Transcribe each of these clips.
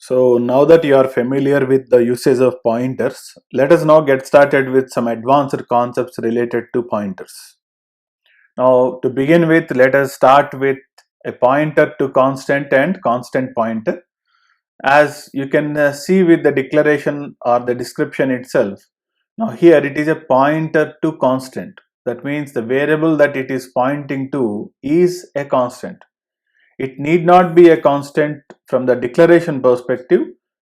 So now that you are familiar with the usage of pointers, let us now get started with some advanced concepts related to pointers. Now to begin with, let us start with a pointer to constant and constant pointer. As you can see with the declaration or the description itself, now here it is a pointer to constant. That means the variable that it is pointing to is a constant. It need not be a constant from the declaration perspective,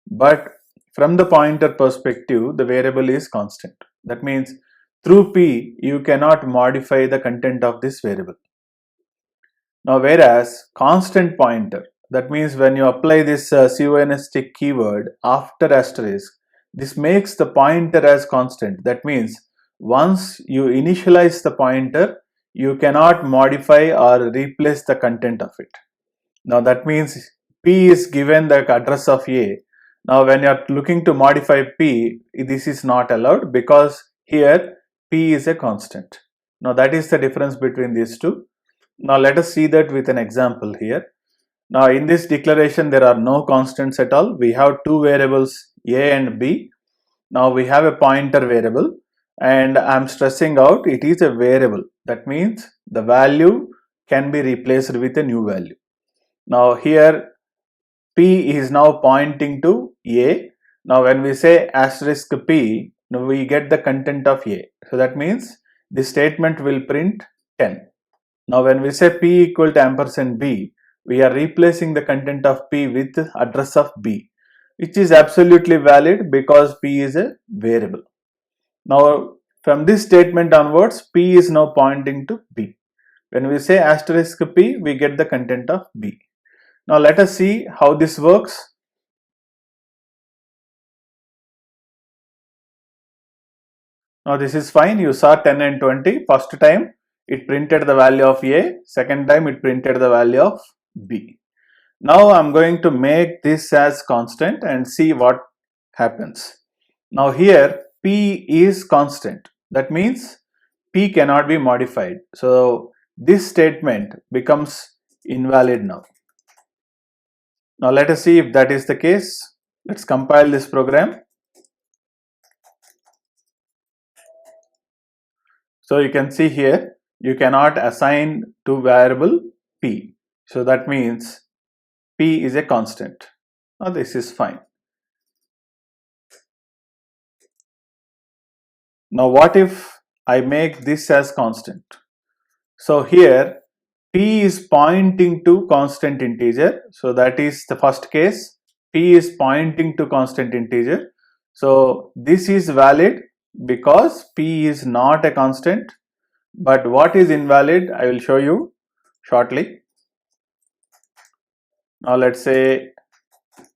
but from the pointer perspective, the variable is constant. That means through P, you cannot modify the content of this variable. Now, whereas constant pointer, that means when you apply this CONST keyword after asterisk, this makes the pointer as constant. That means once you initialize the pointer, you cannot modify or replace the content of it. Now that means P is given the address of A. Now when you are looking to modify P, this is not allowed because here P is a constant. Now that is the difference between these two. Now let us see that with an example here. Now in this declaration there are no constants at all. We have two variables A and B. Now we have a pointer variable and I am stressing out it is a variable. That means the value can be replaced with a new value. Now here P is now pointing to A. Now when we say asterisk P, now we get the content of A. So that means this statement will print 10. Now when we say P equal to ampersand B, we are replacing the content of P with address of B, which is absolutely valid because P is a variable. Now from this statement onwards, P is now pointing to B. When we say asterisk P, we get the content of B. Now let us see how this works. Now this is fine. You saw 10 and 20. First time it printed the value of A. Second time it printed the value of B. Now I'm going to make this as constant and see what happens. Now here P is constant. That means P cannot be modified. So this statement becomes invalid now. Now let us see if that is the case. Let's compile this program. So you can see here, you cannot assign to variable P. So that means P is a constant. Now this is fine. Now what if I make this as constant? So here P is pointing to constant integer. So that is the first case. P is pointing to constant integer. So this is valid because P is not a constant. But what is invalid, I will show you shortly. Now let's say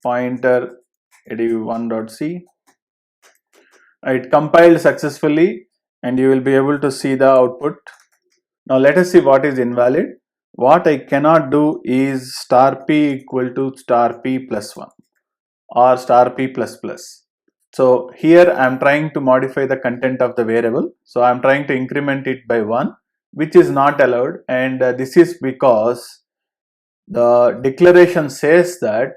pointer edu1.c. It compiled successfully and you will be able to see the output. Now let us see what is invalid. What I cannot do is star p equal to star p plus 1 or star p plus plus. So here I am trying to modify the content of the variable. So I am trying to increment it by 1, which is not allowed, and this is because the declaration says that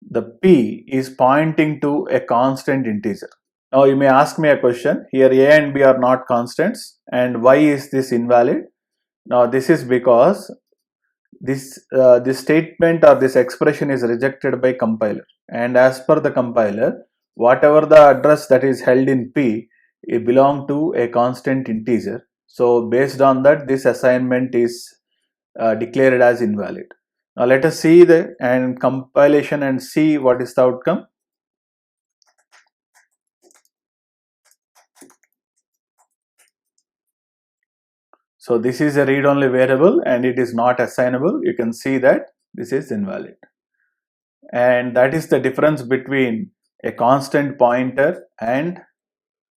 the P is pointing to a constant integer. Now you may ask me a question. Here A and B are not constants, and why is this invalid? Now this is because this statement or this expression is rejected by compiler, and as per the compiler, whatever the address that is held in P, it belong to a constant integer. So based on that, this assignment is declared as invalid. Now let us see the compilation and see what is the outcome. So this is a read-only variable and it is not assignable. You can see that this is invalid. And that is the difference between a constant pointer and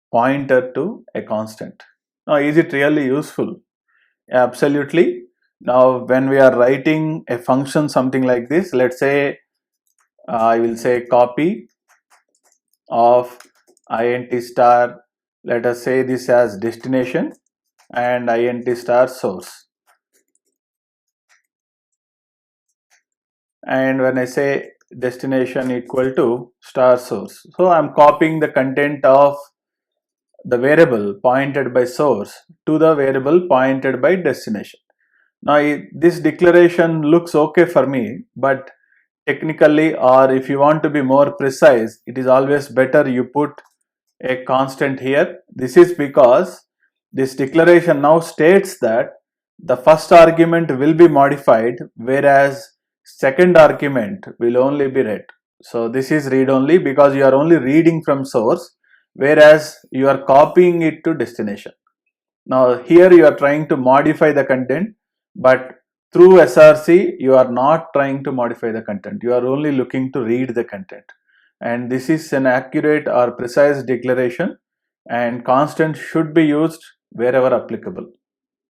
pointer to a constant. Now is it really useful? Absolutely. Now when we are writing a function something like this, let's say I will say copy of int star, let us say this as destination and int star source. And when I say destination equal to star source. So I'm copying the content of the variable pointed by source to the variable pointed by destination. Now this declaration looks okay for me, but technically, or if you want to be more precise, it is always better you put a constant here. This is because this declaration now states that the first argument will be modified, whereas second argument will only be read. So this is read only because you are only reading from source, whereas you are copying it to destination. Now here you are trying to modify the content, but through SRC you are not trying to modify the content. You are only looking to read the content. And this is an accurate or precise declaration, and constant should be used wherever applicable.